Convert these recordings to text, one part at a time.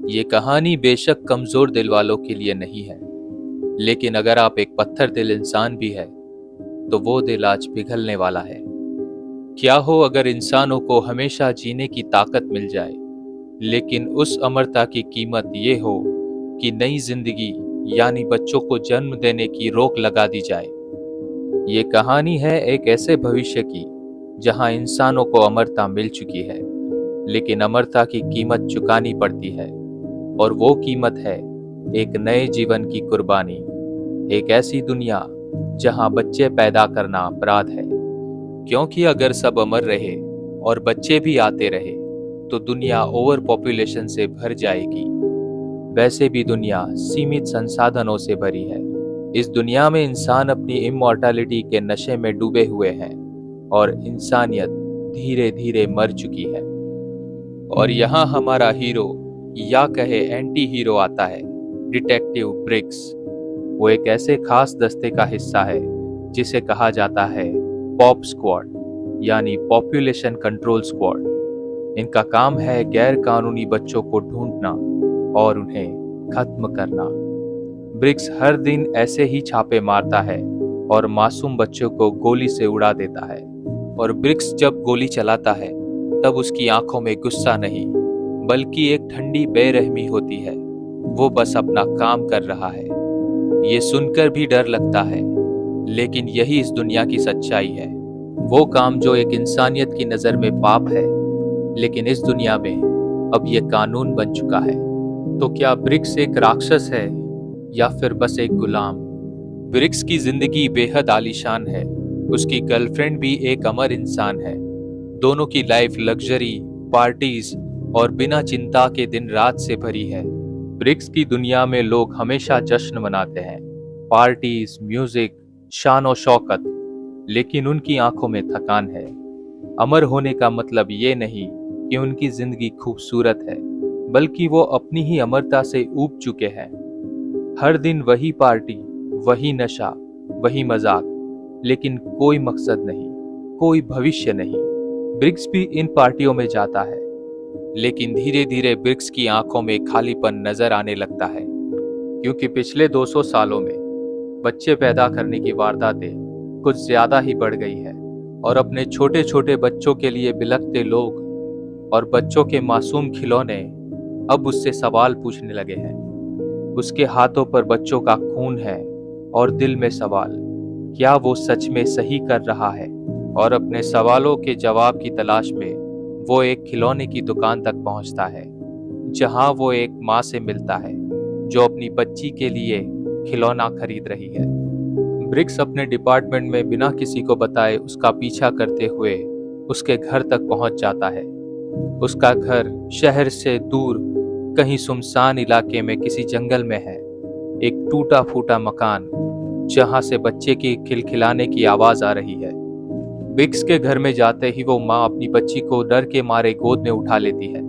ये कहानी बेशक कमजोर दिल वालों के लिए नहीं है, लेकिन अगर आप एक पत्थर दिल इंसान भी है तो वो दिल आज पिघलने वाला है। क्या हो अगर इंसानों को हमेशा जीने की ताकत मिल जाए, लेकिन उस अमरता की कीमत ये हो कि नई जिंदगी यानी बच्चों को जन्म देने की रोक लगा दी जाए। ये कहानी है एक ऐसे भविष्य की जहां इंसानों को अमरता मिल चुकी है, लेकिन अमरता की कीमत चुकानी पड़ती है। और वो कीमत है एक नए जीवन की कुर्बानी। एक ऐसी दुनिया जहां बच्चे पैदा करना अपराध है, क्योंकि अगर सब अमर रहे और बच्चे भी आते रहे तो दुनिया ओवर पॉपुलेशन से भर जाएगी। वैसे भी दुनिया सीमित संसाधनों से भरी है। इस दुनिया में इंसान अपनी इमॉर्टैलिटी के नशे में डूबे हुए हैं और इंसानियत धीरे धीरे मर चुकी है। और यहाँ हमारा हीरो या कहे एंटी हीरो आता है, डिटेक्टिव ब्रिक्स। वो एक ऐसे खास दस्ते का हिस्सा है जिसे कहा जाता है पॉप स्क्वाड, यानी पॉपुलेशन कंट्रोल स्क्वाड। इनका काम है गैर कानूनी बच्चों को ढूंढना और उन्हें खत्म करना। ब्रिक्स हर दिन ऐसे ही छापे मारता है और मासूम बच्चों को गोली से उड़ा देता है। और ब्रिक्स जब गोली चलाता है तब उसकी आंखों में गुस्सा नहीं, बल्कि एक ठंडी बेरहमी होती है। वो बस अपना काम कर रहा है। ये सुनकर भी डर लगता है, लेकिन यही इस दुनिया की सच्चाई है। वो काम जो एक इंसानियत की नजर में पाप है, लेकिन इस दुनिया में अब ये कानून बन चुका है। तो क्या ब्रिक्स एक राक्षस है या फिर बस एक गुलाम? ब्रिक्स की जिंदगी बेहद आलीशान है। उसकी गर्लफ्रेंड भी एक अमर इंसान है। दोनों की लाइफ लग्जरी, पार्टीज और बिना चिंता के दिन रात से भरी है। ब्रिक्स की दुनिया में लोग हमेशा जश्न मनाते हैं, पार्टीज, म्यूजिक, शान और शौकत, लेकिन उनकी आंखों में थकान है। अमर होने का मतलब ये नहीं कि उनकी जिंदगी खूबसूरत है, बल्कि वो अपनी ही अमरता से ऊब चुके हैं। हर दिन वही पार्टी, वही नशा, वही मजाक, लेकिन कोई मकसद नहीं, कोई भविष्य नहीं। ब्रिक्स भी इन पार्टियों में जाता है, लेकिन धीरे धीरे ब्रिक्स की आंखों में खालीपन नजर आने लगता है, क्योंकि पिछले 200 सालों में बच्चे पैदा करने की वारदातें कुछ ज्यादा ही बढ़ गई है। और अपने छोटे छोटे बच्चों के लिए बिलखते लोग और बच्चों के मासूम खिलौने अब उससे सवाल पूछने लगे हैं। उसके हाथों पर बच्चों का खून है और दिल में सवाल, क्या वो सच में सही कर रहा है? और अपने सवालों के जवाब की तलाश में वो एक खिलौने की दुकान तक पहुंचता है, जहां वो एक माँ से मिलता है जो अपनी बच्ची के लिए खिलौना खरीद रही है। ब्रिक्स अपने डिपार्टमेंट में बिना किसी को बताए उसका पीछा करते हुए उसके घर तक पहुंच जाता है। उसका घर शहर से दूर कहीं सुनसान इलाके में किसी जंगल में है। एक टूटा फूटा मकान जहां से बच्चे की खिलखिलाने की आवाज आ रही है। ब्रिक्स के घर में जाते ही वो माँ अपनी बच्ची को डर के मारे गोद में उठा लेती है।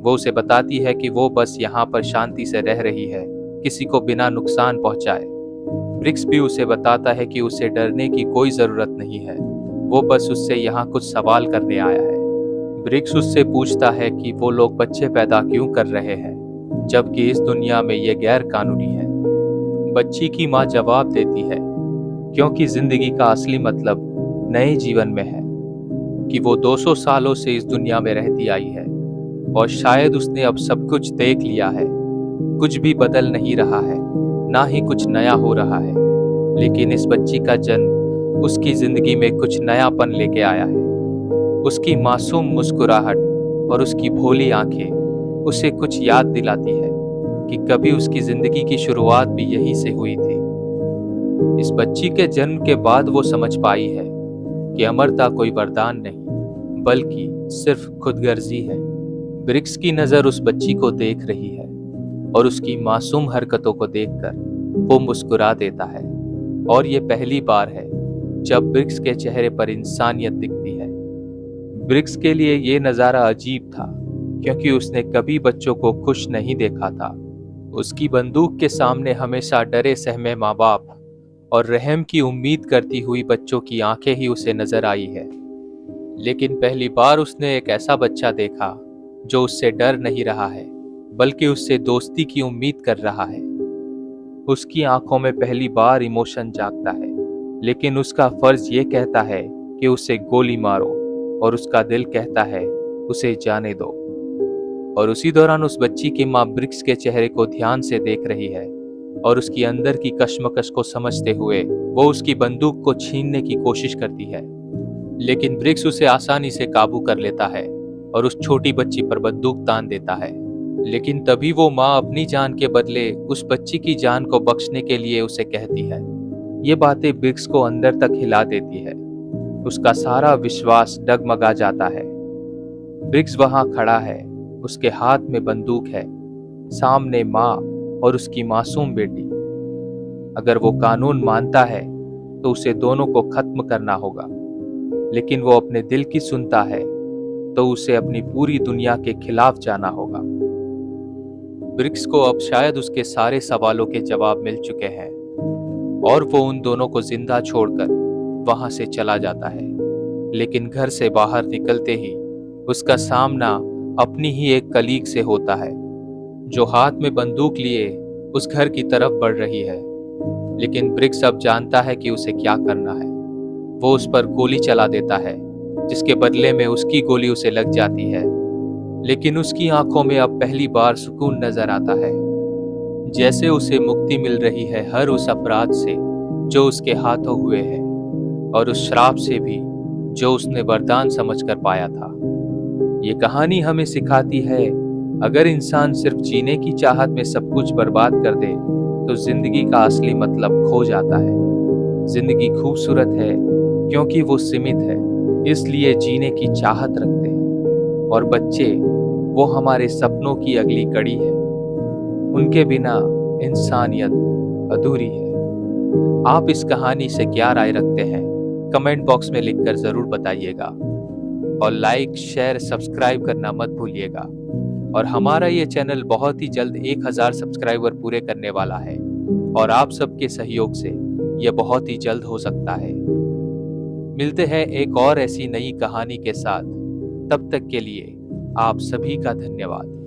वो उसे बताती है कि वो बस यहाँ पर शांति से रह रही है, किसी को बिना नुकसान पहुंचाए। ब्रिक्स भी उसे बताता है कि उसे डरने की कोई जरूरत नहीं है, वो बस उससे यहाँ कुछ सवाल करने आया है। ब्रिक्स उससे पूछता है कि वो लोग बच्चे पैदा क्यों कर रहे हैं, जबकि इस दुनिया में ये गैर कानूनी है। बच्ची की माँ जवाब देती है, क्योंकि जिंदगी का असली मतलब नए जीवन में है, कि वो 200 सालों से इस दुनिया में रहती आई है और शायद उसने अब सब कुछ देख लिया है। कुछ भी बदल नहीं रहा है, ना ही कुछ नया हो रहा है, लेकिन इस बच्ची का जन्म उसकी जिंदगी में कुछ नयापन लेके आया है। उसकी मासूम मुस्कुराहट और उसकी भोली आंखें उसे कुछ याद दिलाती है कि कभी उसकी जिंदगी की शुरुआत भी यहीं से हुई थी। इस बच्ची के जन्म के बाद वो समझ पाई है कि अमरता कोई वरदान नहीं, बल्कि सिर्फ खुदगर्जी है। ब्रिक्स की नजर उस बच्ची को देख रही है और उसकी मासूम हरकतों को देखकर वो मुस्कुरा देता है। और ये पहली बार है जब ब्रिक्स के चेहरे पर इंसानियत दिखती है। ब्रिक्स के लिए ये नजारा अजीब था, क्योंकि उसने कभी बच्चों को खुश नहीं देखा था। उसकी बंदूक के सामने हमेशा डरे सहमे माँ बाप और रहम की उम्मीद करती हुई बच्चों की आंखें ही उसे नजर आई है। लेकिन पहली बार उसने एक ऐसा बच्चा देखा जो उससे डर नहीं रहा है, बल्कि उससे दोस्ती की उम्मीद कर रहा है। उसकी आंखों में पहली बार इमोशन जागता है, लेकिन उसका फर्ज ये कहता है कि उसे गोली मारो, और उसका दिल कहता है उसे जाने दो। और उसी दौरान उस बच्ची की माँ ब्रिक्स के चेहरे को ध्यान से देख रही है, और उसकी अंदर की कश्मकश को समझते हुए वो उसकी बंदूक को छीनने की कोशिश करती है। लेकिन ब्रिक्स उसे आसानी से काबू कर लेता है और उस छोटी बच्ची पर बंदूक तान देता है। लेकिन तभी वो माँ अपनी जान के बदले उस बच्ची की जान को बख्शने के लिए उसे कहती है। ये बातें ब्रिक्स को अंदर तक हिला देती है। उसका सारा विश्वास डगमगा जाता है। ब्रिक्स वहां खड़ा है, उसके हाथ में बंदूक है, सामने माँ और उसकी मासूम बेटी। अगर वो कानून मानता है तो उसे दोनों को खत्म करना होगा, लेकिन वो अपने दिल की सुनता है तो उसे अपनी पूरी दुनिया के खिलाफ जाना होगा। ब्रिक्स को अब शायद उसके सारे सवालों के जवाब मिल चुके हैं, और वो उन दोनों को जिंदा छोड़कर वहां से चला जाता है। लेकिन घर से बाहर निकलते ही उसका सामना अपनी ही एक कलीग से होता है, जो हाथ में बंदूक लिए उस घर की तरफ बढ़ रही है। लेकिन ब्रिक्स अब जानता है कि उसे क्या करना है। वो उस पर गोली चला देता है, जिसके बदले में उसकी गोली उसे लग जाती है। लेकिन उसकी आंखों में अब पहली बार सुकून नजर आता है, जैसे उसे मुक्ति मिल रही है हर उस अपराध से जो उसके हाथों हुए हैं, और उस श्राप से भी जो उसने वरदान समझकर पाया था। ये कहानी हमें सिखाती है, अगर इंसान सिर्फ जीने की चाहत में सब कुछ बर्बाद कर दे तो जिंदगी का असली मतलब खो जाता है। जिंदगी खूबसूरत है क्योंकि वो सीमित है, इसलिए जीने की चाहत रखते हैं। और बच्चे, वो हमारे सपनों की अगली कड़ी है। उनके बिना इंसानियत अधूरी है। आप इस कहानी से क्या राय रखते हैं, कमेंट बॉक्स में लिखकर जरूर बताइएगा। और लाइक, शेयर, सब्सक्राइब करना मत भूलिएगा। और हमारा ये चैनल बहुत ही जल्द 1000 सब्सक्राइबर पूरे करने वाला है, और आप सबके सहयोग से ये बहुत ही जल्द हो सकता है। मिलते हैं एक और ऐसी नई कहानी के साथ। तब तक के लिए आप सभी का धन्यवाद।